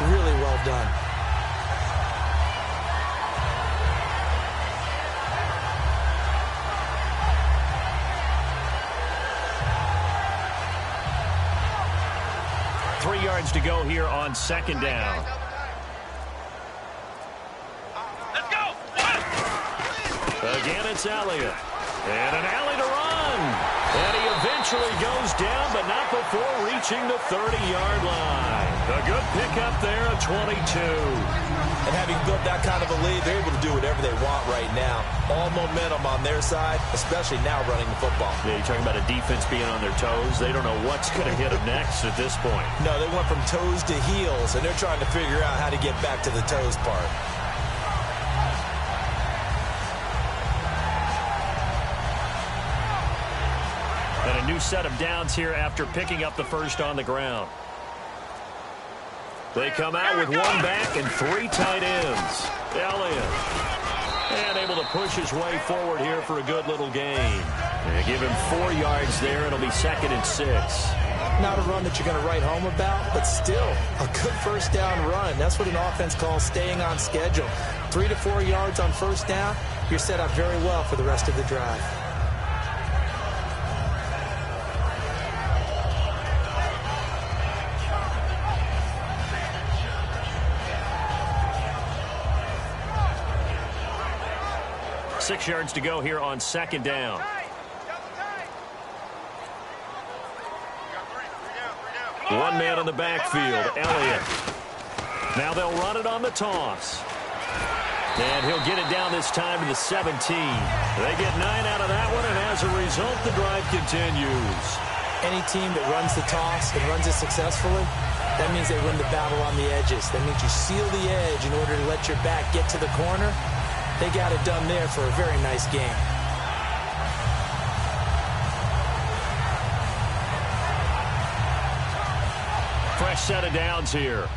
Speaker 7: really well done.
Speaker 6: To go here on 2nd down.
Speaker 8: Let's go!
Speaker 6: Again, it's Elliott. And an alley to run. And he eventually goes down, but not before reaching the 30-yard line. A good pickup there, a 22.
Speaker 7: And having built that kind of a lead, they're able to do whatever they want right now. All momentum on their side, especially now running the football.
Speaker 6: Yeah, you're talking about a defense being on their toes. They don't know what's going to hit them next at this point.
Speaker 7: No, they went from toes to heels, and they're trying to figure out how to get back to the toes part.
Speaker 6: And a new set of downs here after picking up the first on the ground. They come out with 1 back and 3 tight ends. Elliott. And able to push his way forward here for a good little gain. And give him 4 yards there. It'll be 2nd and 6.
Speaker 7: Not a run that you're going to write home about, but still a good first down run. That's what an offense calls staying on schedule. 3 to 4 yards on first down, you're set up very well for the rest of the drive.
Speaker 6: Six yards to go here on 2nd down. One man in the backfield, Elliott. Now they'll run it on the toss. And he'll get it down this time to the 17. They get 9 out of that one, and as a result, the drive continues.
Speaker 7: Any team that runs the toss and runs it successfully, that means they win the battle on the edges. That means you seal the edge in order to let your back get to the corner. They got it done there for a very nice game.
Speaker 6: Fresh set of downs here.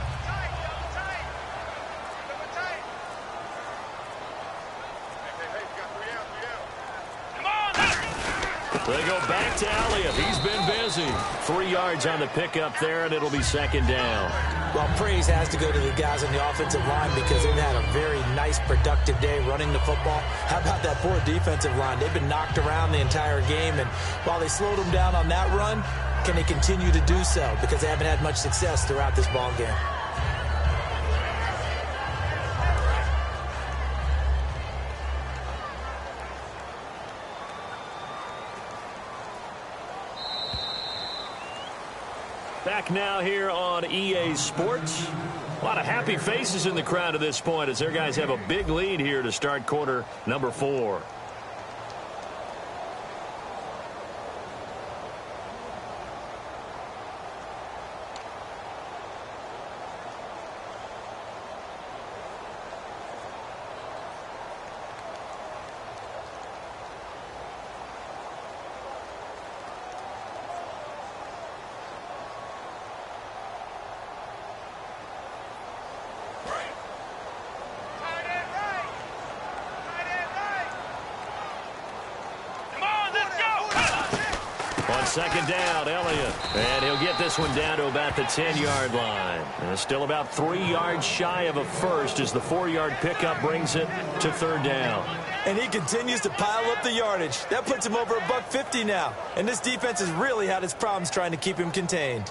Speaker 6: They go back to Elliott. He's been busy. 3 yards on the pickup there, and it'll be 2nd down.
Speaker 7: Well, praise has to go to the guys on the offensive line because they've had a very nice, productive day running the football. How about that poor defensive line? They've been knocked around the entire game, and while they slowed them down on that run, can they continue to do so? Because they haven't had much success throughout this ball game.
Speaker 6: Back now here on EA Sports. A lot of happy faces in the crowd at this point as their guys have a big lead here to start quarter number 4. second down, Elliott. And he'll get this one down to about the 10-yard line. And still about 3 yards shy of a first as the 4-yard pickup brings it to third down.
Speaker 7: And he continues to pile up the yardage. That puts him over $150 now. And this defense has really had its problems trying to keep him contained.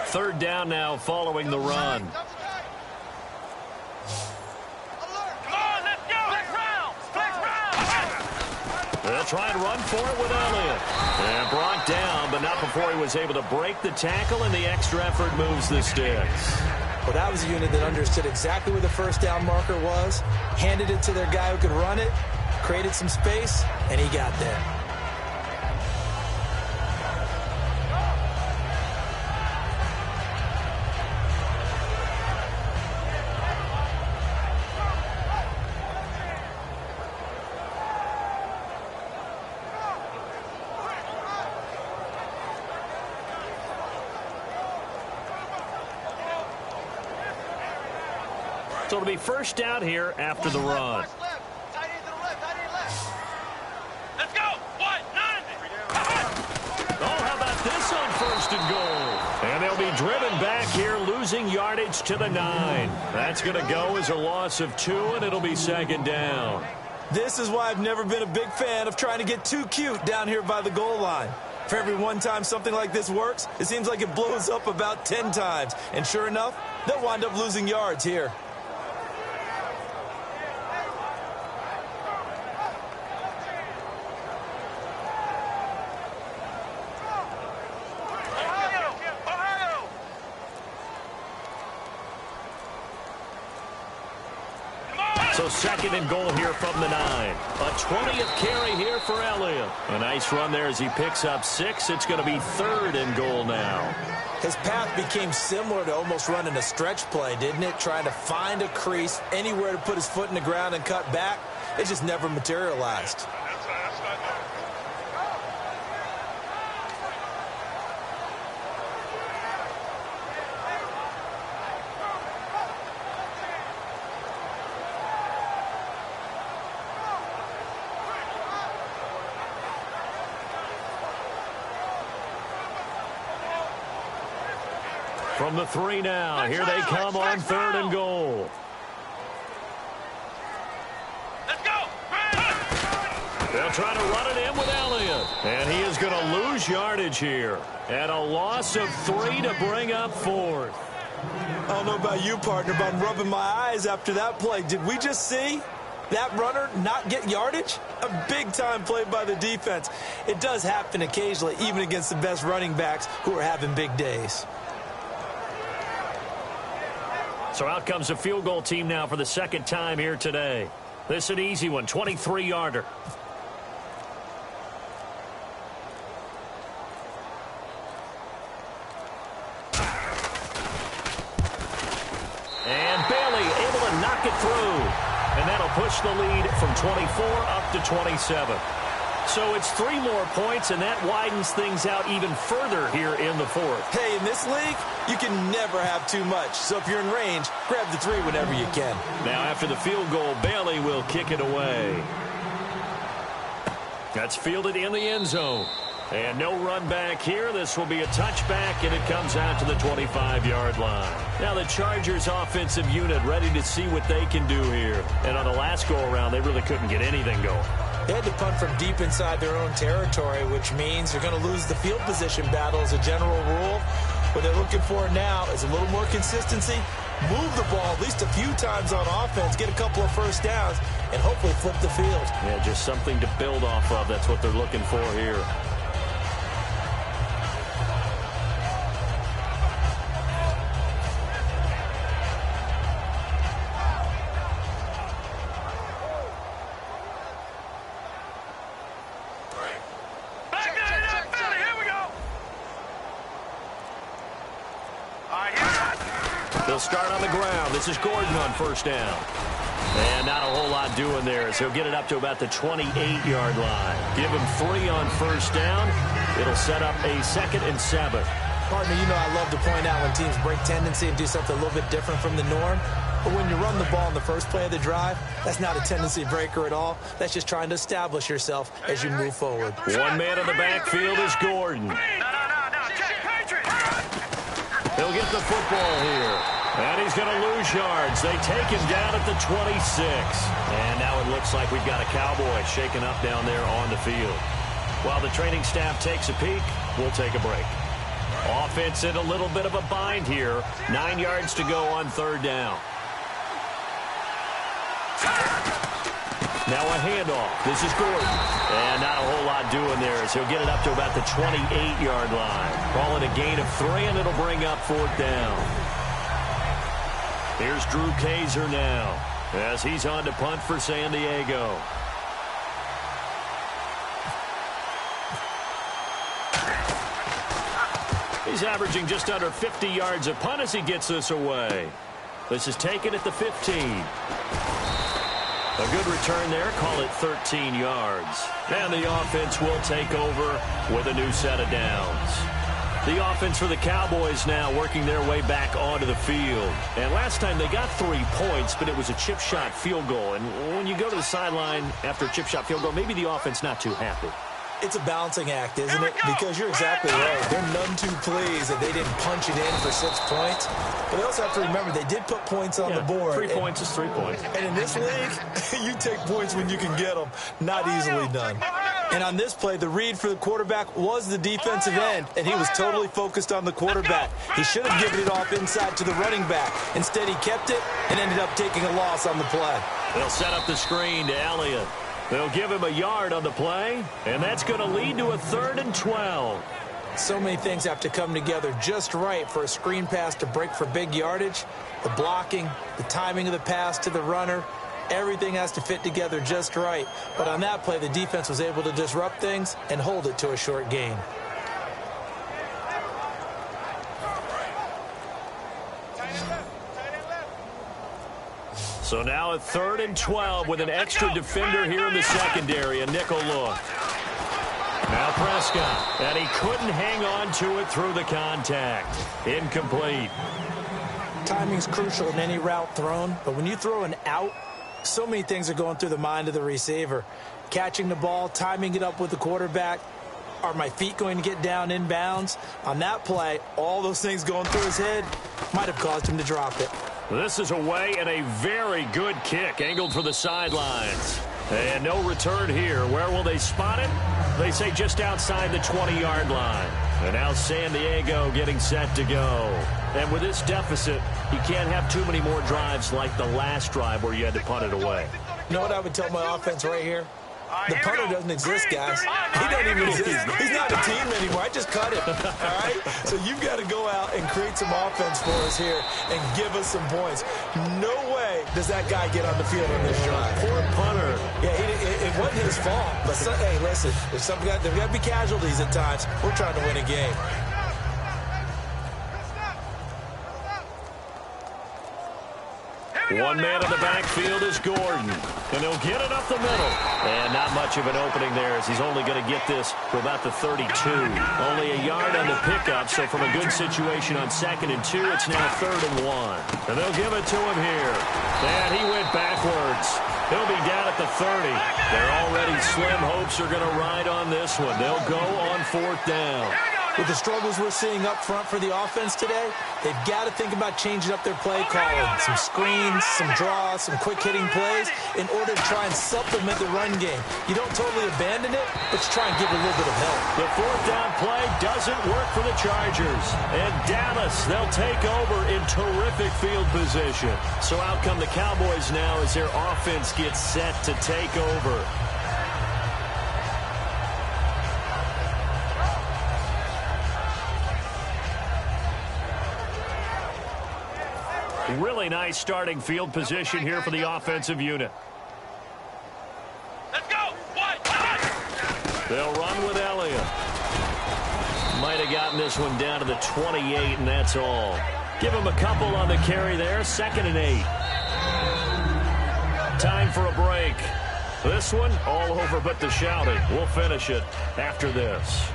Speaker 6: Third down now following the run.
Speaker 8: Come on, let's go. Flex round.
Speaker 6: They'll try and run for it with Elliott. And brought down, but not before he was able to break the tackle, and the extra effort moves the sticks.
Speaker 7: Well, that was a unit that understood exactly where the first down marker was, handed it to their guy who could run it, created some space, and he got there.
Speaker 6: So it'll be first down here after the run.
Speaker 8: Let's go. 1, 9.
Speaker 6: Oh, how about this on first and goal? And they'll be driven back here, losing yardage to the 9. That's going to go as a loss of 2, and it'll be second down.
Speaker 7: This is why I've never been a big fan of trying to get too cute down here by the goal line. For every one time something like this works, it seems like it blows up about 10 times. And sure enough, they'll wind up losing yards here.
Speaker 6: So second and goal here from the 9. A 20th carry here for Elliott. A nice run there as he picks up 6. It's going to be third and goal now.
Speaker 7: His path became similar to almost running a stretch play, didn't it? Trying to find a crease, anywhere to put his foot in the ground and cut back. It just never materialized.
Speaker 6: From the 3 now, here they come on third and goal.
Speaker 8: Let's go.
Speaker 6: They'll try to run it in with Elliott. And he is going to lose yardage here. And a loss of 3 to bring up fourth.
Speaker 7: I don't know about you, partner, but I'm rubbing my eyes after that play. Did we just see that runner not get yardage? A big-time play by the defense. It does happen occasionally, even against the best running backs who are having big days.
Speaker 6: So out comes a field goal team now for the second time here today. This is an easy one, 23-yarder. And Bailey able to knock it through. And that'll push the lead from 24 up to 27. So it's 3 more points, and that widens things out even further here in the fourth.
Speaker 7: Hey, in this league, you can never have too much. So if you're in range, grab the 3 whenever you can.
Speaker 6: Now after the field goal, Bailey will kick it away. That's fielded in the end zone. And no run back here. This will be a touchback, and it comes out to the 25-yard line. Now the Chargers offensive unit ready to see what they can do here. And on the last go-around, they really couldn't get anything going.
Speaker 7: They had to punt from deep inside their own territory, which means they're going to lose the field position battle as a general rule. What they're looking for now is a little more consistency, move the ball at least a few times on offense, get a couple of first downs, and hopefully flip the field.
Speaker 6: Yeah, just something to build off of. That's what they're looking for here. They'll start on the ground. This is Gordon on first down. And not a whole lot doing there, so he'll get it up to about the 28-yard line. Give him 3 on first down. It'll set up a 2nd and 7.
Speaker 7: Partner, you know I love to point out when teams break tendency and do something a little bit different from the norm. But when you run the ball in the first play of the drive, that's not a tendency breaker at all. That's just trying to establish yourself as you move forward.
Speaker 6: One man in the backfield is Gordon. He'll get the football here. And he's going to lose yards. They take him down at the 26. And now it looks like we've got a Cowboy shaken up down there on the field. While the training staff takes a peek, we'll take a break. Offense in a little bit of a bind here. 9 yards to go on 3rd down. Now a handoff. This is Gordon. And not a whole lot doing there as he'll get it up to about the 28-yard line. Call it a gain of 3, and it'll bring up 4th down. Here's Drew Kaiser now as he's on to punt for San Diego. He's averaging just under 50 yards a punt as he gets this away. This is taken at the 15. A good return there. Call it 13 yards. And the offense will take over with a new set of downs. The offense for the Cowboys now working their way back onto the field. And last time they got 3 points, but it was a chip shot field goal. And when you go to the sideline after a chip shot field goal, maybe the offense not too happy.
Speaker 7: It's a balancing act, isn't it? Because you're exactly right. They're none too pleased that they didn't punch it in for 6 points. But they also have to remember they did put points on the board.
Speaker 6: 3 points is 3 points.
Speaker 7: And in this league, you take points when you can get them. Not easily done. And on this play, the read for the quarterback was the defensive end, and he was totally focused on the quarterback. He should have given it off inside to the running back. Instead, he kept it and ended up taking a loss on the play.
Speaker 6: They'll set up the screen to Elliott. They'll give him a yard on the play, and that's going to lead to a 3rd and 12.
Speaker 7: So many things have to come together just right for a screen pass to break for big yardage. The blocking, the timing of the pass to the runner, everything has to fit together just right. But on that play, the defense was able to disrupt things and hold it to a short gain.
Speaker 6: So now a 3rd and 12 with an extra defender here in the secondary, a nickel look. Now Prescott, and he couldn't hang on to it through the contact. Incomplete.
Speaker 7: Timing's crucial in any route thrown, but when you throw an out, so many things are going through the mind of the receiver. Catching the ball, timing it up with the quarterback. Are my feet going to get down inbounds? On that play, all those things going through his head might have caused him to drop it.
Speaker 6: This is away and a very good kick angled for the sidelines. And no return here. Where will they spot it? They say just outside the 20-yard line. And now San Diego getting set to go. And with this deficit, you can't have too many more drives like the last drive where you had to punt it away.
Speaker 7: You know what I would tell my offense right here? The punter doesn't exist, guys. He doesn't even exist. He's not a team anymore. I just cut him. All right? So you've got to go out and create some offense for us here and give us some points. No way does that guy get on the field on this drive.
Speaker 6: Poor punter.
Speaker 7: Yeah, it wasn't his fault. But hey, listen, there's got to be casualties at times. We're trying to win a game.
Speaker 6: One man in the backfield is Gordon. And he'll get it up the middle. And not much of an opening there as he's only going to get this to about the 32. Only a yard on the pickup, so from a good situation on 2nd and 2, it's now 3rd and 1. And they'll give it to him here. And he went backwards. He'll be down at the 30. Their already slim hopes are going to ride on this one. They'll go on 4th down.
Speaker 7: With the struggles we're seeing up front for the offense today, they've got to think about changing up their play calling. Some screens, some draws, some quick-hitting plays in order to try and supplement the run game. You don't totally abandon it, but you try and give it a little bit of help.
Speaker 6: The 4th down play doesn't work for the Chargers. And Dallas, they'll take over in terrific field position. So out come the Cowboys now as their offense gets set to take over. Really nice starting field position here for the offensive unit.
Speaker 8: Let's go.
Speaker 6: They'll run with Elliott. Might have gotten this one down to the 28, and that's all. Give him a couple on the carry there. 2nd and 8. time for a break. This one, all over but the shouting. We'll finish it after this.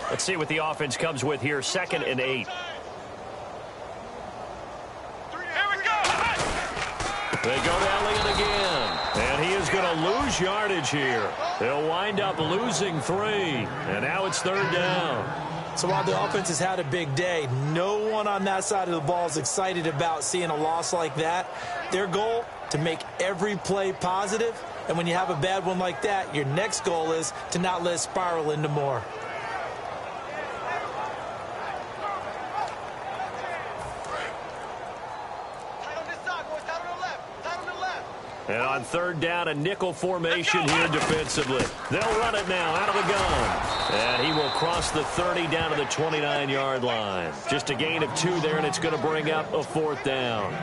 Speaker 6: Let's see what the offense comes with here. 2nd and 8. They go to Elliott again. And he is going to lose yardage here. They'll wind up losing 3. And now it's 3rd down.
Speaker 7: So while the offense has had a big day, no one on that side of the ball is excited about seeing a loss like that. Their goal, to make every play positive. And when you have a bad one like that, your next goal is to not let it spiral into more.
Speaker 6: And on 3rd down, a nickel formation here defensively. They'll run it now out of the gun. And he will cross the 30 down to the 29-yard line. Just a gain of 2 there, and it's going to bring up a 4th down.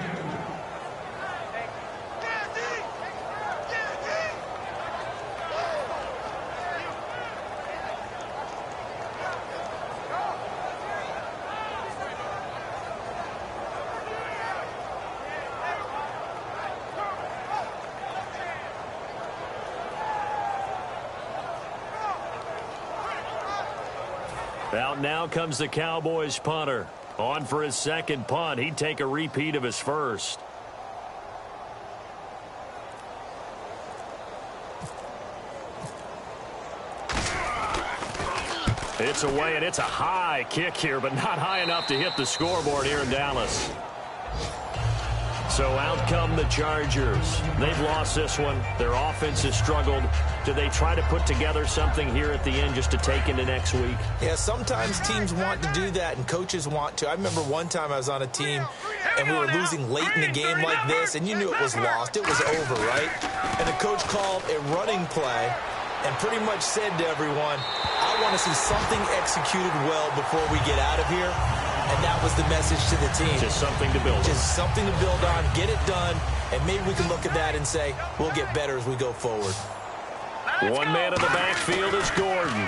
Speaker 6: Out now comes the Cowboys punter. On for his 2nd punt. He'd take a repeat of his first. It's away, and it's a high kick here, but not high enough to hit the scoreboard here in Dallas. So out come the Chargers. They've lost this one. Their offense has struggled. Do they try to put together something here at the end just to take into next week?
Speaker 7: Yeah, sometimes teams want to do that and coaches want to. I remember one time I was on a team and we were losing late in a game like this, and you knew it was lost. It was over, right? And the coach called a running play and pretty much said to everyone, I want to see something executed well before we get out of here. And that was the message to the team.
Speaker 6: Just something to build on.
Speaker 7: Just something to build on, get it done, and maybe we can look at that and say, we'll get better as we go forward.
Speaker 6: One man in the backfield is Gordon.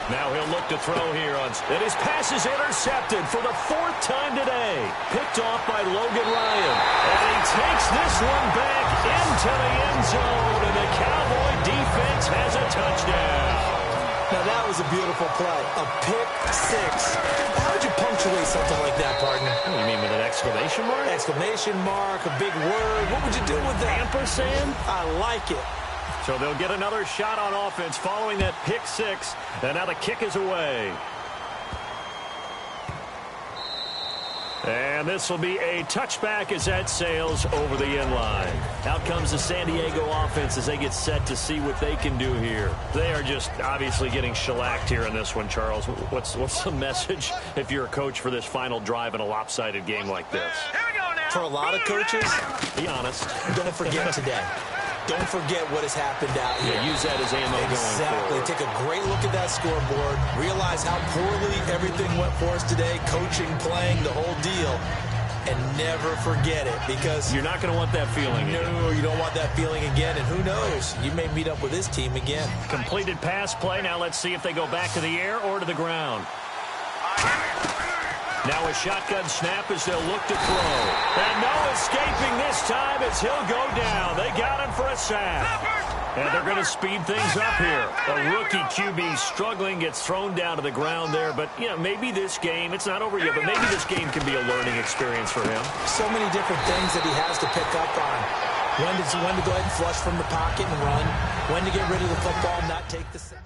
Speaker 6: Now he'll look to throw here. And his pass is intercepted for the 4th time today. Picked off by Logan Ryan. And he takes this one back into the end zone. And the Cowboy defense has a touchdown.
Speaker 7: Now, that was a beautiful play. A pick 6. How would you punctuate something like that, partner?
Speaker 6: What do you mean, with an exclamation mark?
Speaker 7: Exclamation mark, a big word. What would you do with that?
Speaker 6: Ampersand?
Speaker 7: I like it.
Speaker 6: So they'll get another shot on offense following that pick 6. And now the kick is away. And this will be a touchback as that sails over the end line. Out comes the San Diego offense as they get set to see what they can do here. They are just obviously getting shellacked here in this one, Charles. What's the message if you're a coach for this final drive in a lopsided game like this?
Speaker 7: For a lot of coaches,
Speaker 6: be honest.
Speaker 7: Don't forget today. Don't forget what has happened out here.
Speaker 6: Yeah, use that as ammo going forward.
Speaker 7: Take a great look at that scoreboard. Realize how poorly everything went for us today. Coaching, playing, the whole deal. And never forget it, because
Speaker 6: you're not going to want that feeling again.
Speaker 7: No, you don't want that feeling again. And who knows? You may meet up with this team again.
Speaker 6: Completed pass play. Now let's see if they go back to the air or to the ground. Now a shotgun snap as they'll look to throw. And no escaping this time as he'll go down. They got him for a sack. And they're going to speed things up here. A rookie QB struggling, gets thrown down to the ground there. But, you know, maybe this game, it's not over yet, but maybe this game can be a learning experience for him.
Speaker 7: So many different things that he has to pick up on. When to go ahead and flush from the pocket and run. When to get rid of the football and not take the sack.